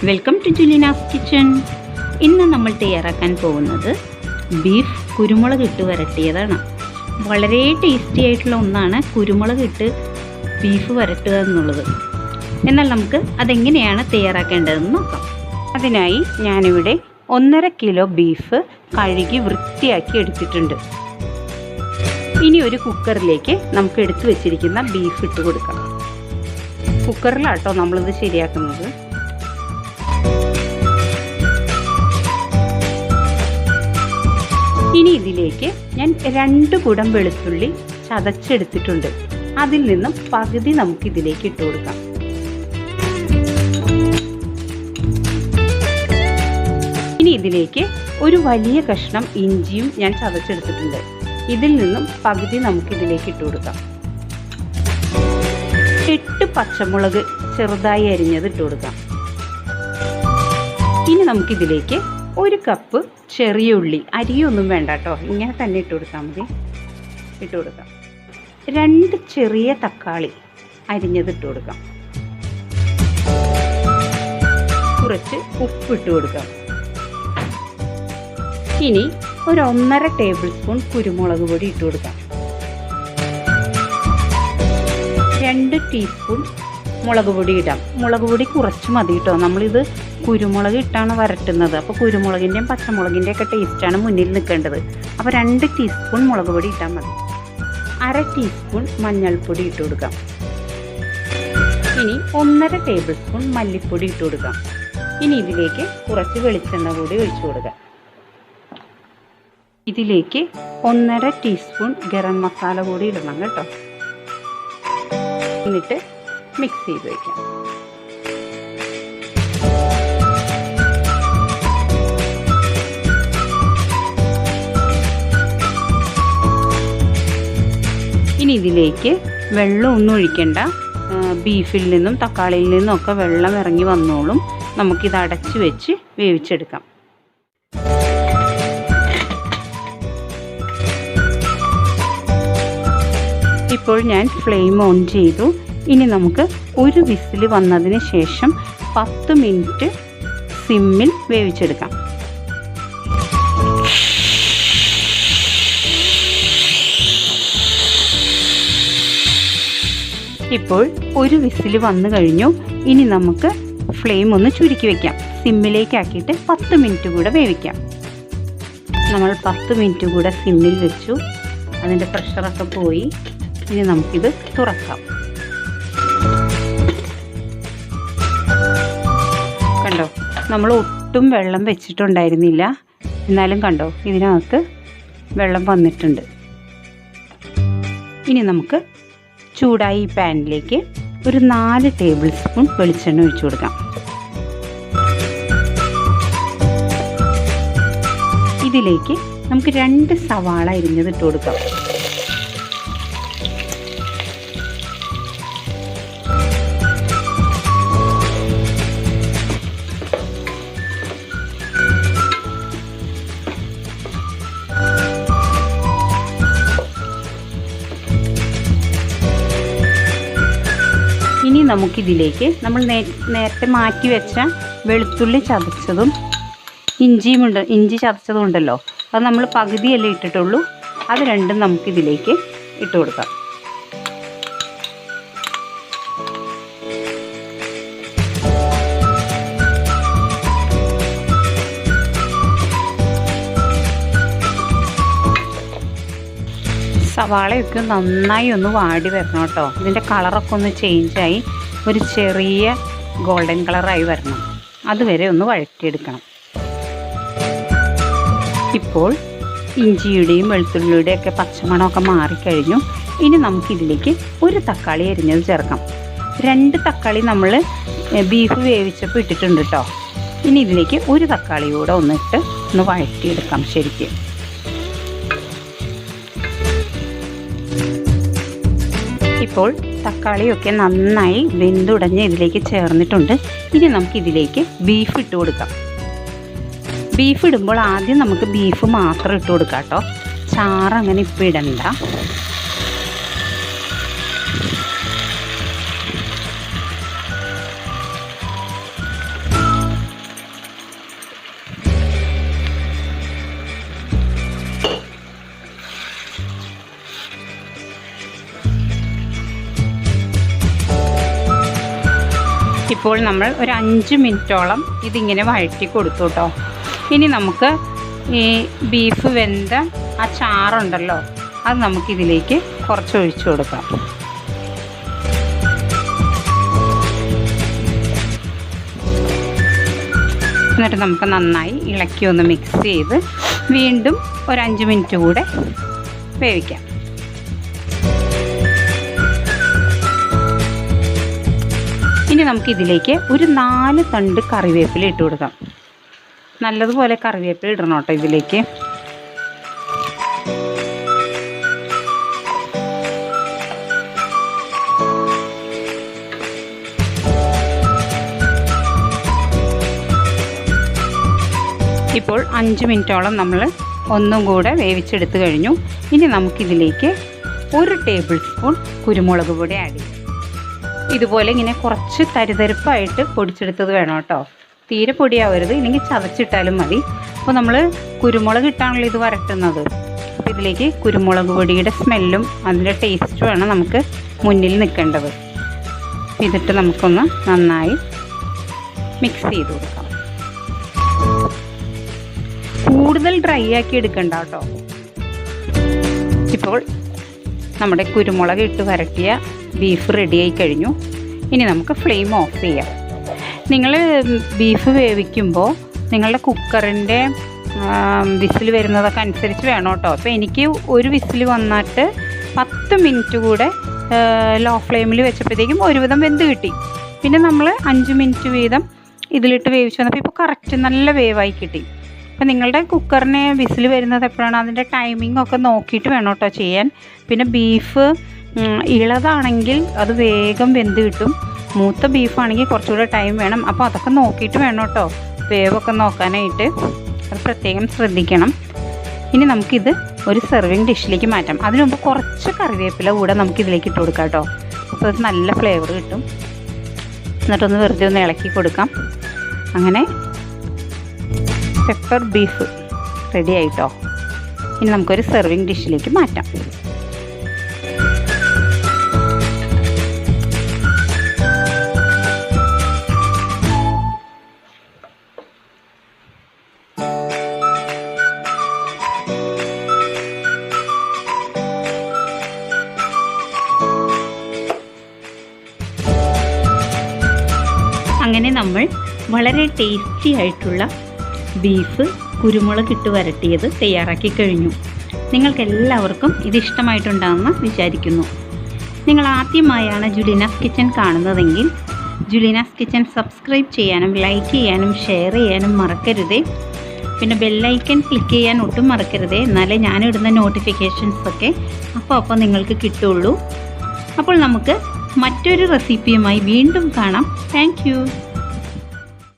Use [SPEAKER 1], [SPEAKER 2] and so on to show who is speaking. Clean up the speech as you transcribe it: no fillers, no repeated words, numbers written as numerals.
[SPEAKER 1] Welcome to ജുലിനാസ് kitchen. ഇന്ന് നമ്മൾ തയ്യാറാക്കാൻ പോകുന്നത് ബീഫ് കുരുമുളക് ഇട്ട് വരട്ടിയതാണ്. വളരെ ടേസ്റ്റി ആയിട്ടുള്ള ഒന്നാണ് കുരുമുളക് ഇട്ട് ബീഫ് വരട്ടുക എന്നുള്ളത്. എന്നാൽ നമുക്ക് അതെങ്ങനെയാണ് തയ്യാറാക്കേണ്ടതെന്ന് നോക്കാം. അതിനായി ഞാനിവിടെ 1.5 കിലോ ബീഫ് കഴുകി വൃത്തിയാക്കി എടുത്തിട്ടുണ്ട്. ഇനി ഒരു കുക്കറിലേക്ക് നമുക്ക് എടുത്തു വെച്ചിരിക്കുന്ന ബീഫ് ഇട്ട് കൊടുക്കാം. കുക്കറിലാട്ടോ നമ്മളിത് ശരിയാക്കുന്നത്. ഇനി ഇതിലേക്ക് ഞാൻ 2 കുടം വെളുത്തുള്ളി ചതച്ചെടുത്തിട്ടുണ്ട്. അതിൽ നിന്നും പകുതി നമുക്ക് ഇതിലേക്ക് ഇട്ട് കൊടുക്കാം. ഇനി ഇതിലേക്ക് ഒരു വലിയ കഷ്ണം ഇഞ്ചിയും ഞാൻ ചതച്ചെടുത്തിട്ടുണ്ട്. ഇതിൽ നിന്നും പകുതി നമുക്ക് ഇതിലേക്ക് ഇട്ട് കൊടുക്കാം. 8 പച്ചമുളക് ചെറുതായി അരിഞ്ഞത് ഇട്ട് കൊടുക്കാം. ഇനി നമുക്കിതിലേക്ക് 1 കപ്പ് ചെറിയ ഉള്ളി, അരിയൊന്നും വേണ്ട കേട്ടോ, ഇങ്ങനെ തന്നെ ഇട്ട് കൊടുത്താൽ മതി. ഇട്ട് കൊടുക്കാം. 2 ചെറിയ തക്കാളി അരിഞ്ഞത് ഇട്ട് കൊടുക്കാം. കുറച്ച് ഉപ്പിട്ട് കൊടുക്കാം. ഇനി ഒരു 1.5 ടേബിൾ സ്പൂൺ കുരുമുളക് പൊടി ഇട്ട് കൊടുക്കാം. 2 ടീസ്പൂൺ മുളക് പൊടി ഇടാം. മുളക് പൊടി കുറച്ച് മതി കേട്ടോ, നമ്മളിത് കുരുമുളക് ഇട്ടാണ് വരട്ടുന്നത്. അപ്പോൾ കുരുമുളകിൻ്റെയും പച്ചമുളകിൻ്റെയും ഒക്കെ ടേസ്റ്റാണ് മുന്നിൽ നിൽക്കേണ്ടത്. അപ്പോൾ 2 ടീസ്പൂൺ മുളക് പൊടി ഇട്ടാൽ മതി. 1/2 ടീസ്പൂൺ മഞ്ഞൾപ്പൊടി ഇട്ട് കൊടുക്കാം. ഇനി 1.5 ടേബിൾ സ്പൂൺ മല്ലിപ്പൊടി ഇട്ട് കൊടുക്കാം. ഇനി ഇതിലേക്ക് കുറച്ച് വെളിച്ചെണ്ണ കൂടി ഒഴിച്ചു കൊടുക്കാം. ഇതിലേക്ക് 1.5 ടീസ്പൂൺ ഗരം മസാല കൂടി ഇടണം കേട്ടോ. എന്നിട്ട് മിക്സ് ചെയ്ത് വയ്ക്കാം. ഇനി ഇതിലേക്ക് വെള്ളം ഒന്നും ഒഴിക്കണ്ട. ബീഫിൽ നിന്നും തക്കാളിയിൽ നിന്നും ഒക്കെ വെള്ളം ഇറങ്ങി വന്നോളും. നമുക്കിത് അടച്ച് വെച്ച് വേവിച്ചെടുക്കാം. ഇപ്പോൾ ഞാൻ ഫ്ലെയിം ഓൺ ചെയ്തു. ഇനി നമുക്ക് ഒരു വിസിൽ വന്നതിന് ശേഷം 10 മിനിറ്റ് സിമ്മിൽ വേവിച്ചെടുക്കാം. ഇപ്പോൾ ഒരു വിസിൽ വന്നു കഴിഞ്ഞു. ഇനി നമുക്ക് ഫ്ലെയിം ഒന്ന് ചുരുക്കി വയ്ക്കാം. സിമ്മിലേക്ക് ആക്കിയിട്ട് 10 മിനിറ്റ് കൂടെ വേവിക്കാം. നമ്മൾ 10 മിനിറ്റ് കൂടെ സിമ്മിൽ വെച്ചു. അതിൻ്റെ പ്രഷറൊക്കെ പോയി. ഇനി നമുക്കിത് തുറക്കാം. കണ്ടോ, നമ്മൾ ഒട്ടും വെള്ളം വെച്ചിട്ടുണ്ടായിരുന്നില്ല. എന്നാലും കണ്ടോ, ഇതിനകത്ത് വെള്ളം വന്നിട്ടുണ്ട്. ഇനി നമുക്ക് ചൂടായി ഈ പാനിലേക്ക് ഒരു 4 ടേബിൾ സ്പൂൺ വെളിച്ചെണ്ണ ഒഴിച്ചു കൊടുക്കാം. ഇതിലേക്ക് നമുക്ക് 2 സവാള അരിഞ്ഞത് ഇട്ട് കൊടുക്കാം. ഇനി നമുക്കിതിലേക്ക് നമ്മൾ നേരത്തെ മാറ്റി വെച്ച വെളുത്തുള്ളി ചതച്ചതും ഇഞ്ചി ചതച്ചതും ഉണ്ടല്ലോ, അത് നമ്മൾ പകുതിയല്ലേ ഇട്ടിട്ടുള്ളൂ. അത് രണ്ടും നമുക്കിതിലേക്ക് ഇട്ട് കൊടുക്കാം. സവാളയൊക്കെ നന്നായി ഒന്ന് വാടി വരണം കേട്ടോ. ഇതിൻ്റെ കളറൊക്കെ ഒന്ന് ചേഞ്ചായി ഒരു ചെറിയ ഗോൾഡൻ കളറായി വരണം. അതുവരെ ഒന്ന് വഴറ്റിയെടുക്കണം. ഇപ്പോൾ ഇഞ്ചിയുടെയും വെളുത്തുള്ളിയുടെയും ഒക്കെ പച്ചമണമൊക്കെ മാറിക്കഴിഞ്ഞു. ഇനി നമുക്കിതിലേക്ക് ഒരു തക്കാളി അരിഞ്ഞത് ചേർക്കാം. 2 തക്കാളി നമ്മൾ ബീഫ് വേവിച്ചപ്പോൾ ഇട്ടിട്ടുണ്ട് കേട്ടോ. ഇനി ഇതിലേക്ക് ഒരു തക്കാളി കൂടെ ഒന്നിട്ട് ഒന്ന് വഴറ്റിയെടുക്കാം ശരിക്കും. ഇപ്പോൾ തക്കാളിയൊക്കെ നന്നായി വെന്തുടഞ്ഞ് ഇതിലേക്ക് ചേർന്നിട്ടുണ്ട്. ഇനി നമുക്കിതിലേക്ക് ബീഫ് ഇട്ട് കൊടുക്കാം. ബീഫ് ഇടുമ്പോൾ ആദ്യം നമുക്ക് ബീഫ് മാത്രം ഇട്ട് കൊടുക്കാം കേട്ടോ. ചാറ് അങ്ങനെ ഇപ്പം ഇടണ്ട. ഇപ്പോൾ നമ്മൾ ഒരു 5 മിനിറ്റോളം ഇതിങ്ങനെ വഴറ്റി കൊടുത്തു കേട്ടോ. ഇനി നമുക്ക് ഈ ബീഫ് വെന്ത ആ ചാറുണ്ടല്ലോ, അത് നമുക്കിതിലേക്ക് കുറച്ച് ഒഴിച്ചു കൊടുക്കാം. എന്നിട്ട് നമുക്ക് നന്നായി ഇളക്കി ഒന്ന് മിക്സ് ചെയ്ത് വീണ്ടും ഒരു 5 മിനിറ്റ് കൂടെ വേവിക്കാം. ഇനി നമുക്കിതിലേക്ക് ഒരു 4 തണ്ട് കറിവേപ്പില ഇട്ട് കൊടുക്കാം. നല്ലതുപോലെ കറിവേപ്പില ഇടണം കേട്ടോ ഇതിലേക്ക്. ഇപ്പോൾ 5 മിനിറ്റോളം നമ്മൾ ഒന്നും കൂടെ വേവിച്ചെടുത്ത് കഴിഞ്ഞു. ഇനി നമുക്കിതിലേക്ക് 1 ടേബിൾ സ്പൂൺ കുരുമുളക് പൊടി ആഡ് ചെയ്യാം. ഇതുപോലെ ഇങ്ങനെ കുറച്ച് തരിതരിപ്പായിട്ട് പൊടിച്ചെടുത്തത് വേണം കേട്ടോ. തീരെ പൊടിയാവരുത്, ഇല്ലെങ്കിൽ ചതച്ചിട്ടാലും മതി. അപ്പോൾ നമ്മൾ കുരുമുളക് ഇട്ടാണല്ലോ ഇത് വരട്ടുന്നത്. അപ്പോൾ ഇതിലേക്ക് കുരുമുളക് പൊടിയുടെ സ്മെല്ലും അതിൻ്റെ ടേസ്റ്റുമാണ് നമുക്ക് മുന്നിൽ നിൽക്കേണ്ടത്. ഇതിട്ട് നമുക്കൊന്ന് നന്നായി മിക്സ് ചെയ്ത് കൊടുക്കാം. കൂടുതൽ ഡ്രൈ ആക്കി എടുക്കണ്ട കേട്ടോ. ഇപ്പോൾ നമ്മുടെ കുരുമുളക് ഇട്ട് വരട്ടിയ ബീഫ് റെഡിയായി കഴിഞ്ഞു. ഇനി നമുക്ക് ഫ്ലെയിം ഓഫ് ചെയ്യാം. നിങ്ങൾ ബീഫ് വേവിക്കുമ്പോൾ നിങ്ങളുടെ കുക്കറിൻ്റെ വിസിൽ വരുന്നതൊക്കെ അനുസരിച്ച് വേണം കേട്ടോ. അപ്പോൾ എനിക്ക് ഒരു വിസിൽ വന്നിട്ട് 10 മിനിറ്റ് കൂടെ ലോ ഫ്ലെയിമിൽ വെച്ചപ്പോഴത്തേക്കും ഒരുവിധം വെന്ത് കിട്ടി. പിന്നെ നമ്മൾ 5 മിനിറ്റ് വീതം ഇതിലിട്ട് വേവിച്ച് വന്നപ്പോൾ ഇപ്പോൾ കറക്റ്റ് നല്ല വേവായി കിട്ടി. അപ്പോൾ നിങ്ങളുടെ കുക്കറിന് വിസിൽ വരുന്നത് എപ്പോഴാണ് അതിൻ്റെ ടൈമിംഗ് ഒക്കെ നോക്കിയിട്ട് വേണം കേട്ടോ ചെയ്യാൻ. പിന്നെ ബീഫ് ഇളതാണെങ്കിൽ അത് വേഗം വെന്ത് കിട്ടും. മൂത്ത ബീഫാണെങ്കിൽ കുറച്ചുകൂടെ ടൈം വേണം. അപ്പോൾ അതൊക്കെ നോക്കിയിട്ട് വേണം കേട്ടോ വേവൊക്കെ നോക്കാനായിട്ട്. അത് പ്രത്യേകം ശ്രദ്ധിക്കണം. ഇനി നമുക്കിത് ഒരു സെർവിങ് ഡിഷിലേക്ക് മാറ്റാം. അതിനു മുമ്പ് കുറച്ച് കറിവേപ്പില കൂടെ നമുക്കിതിലേക്ക് ഇട്ട് കൊടുക്കാം കേട്ടോ. അപ്പോൾ അത് നല്ല ഫ്ലേവർ കിട്ടും. എന്നിട്ടൊന്ന് വെറുതെ ഒന്ന് ഇളക്കി കൊടുക്കാം. അങ്ങനെ പെപ്പർ ബീഫ് റെഡി ആയിട്ടോ. ഇനി നമുക്കൊരു സെർവിങ് ഡിഷിലേക്ക് മാറ്റാം. അങ്ങനെ നമ്മൾ വളരെ ടേസ്റ്റി ആയിട്ടുള്ള ബീഫ് കുരുമുളക് ഇട്ട് വരട്ടിയത് തയ്യാറാക്കി കഴിഞ്ഞു. നിങ്ങൾക്കെല്ലാവർക്കും ഇത് ഇഷ്ടമായിട്ടുണ്ടാകുമെന്ന് വിചാരിക്കുന്നു. നിങ്ങൾ ആദ്യമായാണ് ജുലീനാസ് കിച്ചൻ കാണുന്നതെങ്കിൽ ജുലീനാസ് കിച്ചൻ സബ്സ്ക്രൈബ് ചെയ്യാനും ലൈക്ക് ചെയ്യാനും ഷെയർ ചെയ്യാനും മറക്കരുതേ. പിന്നെ ബെല്ലൈക്കൺ ക്ലിക്ക് ചെയ്യാൻ ഒട്ടും മറക്കരുതേ. എന്നാലേ ഞാനിടുന്ന നോട്ടിഫിക്കേഷൻസൊക്കെ അപ്പോൾ നിങ്ങൾക്ക് കിട്ടുള്ളൂ. അപ്പോൾ നമുക്ക് മറ്റൊരു റെസിപ്പിയുമായി വീണ്ടും കാണാം. Thank you.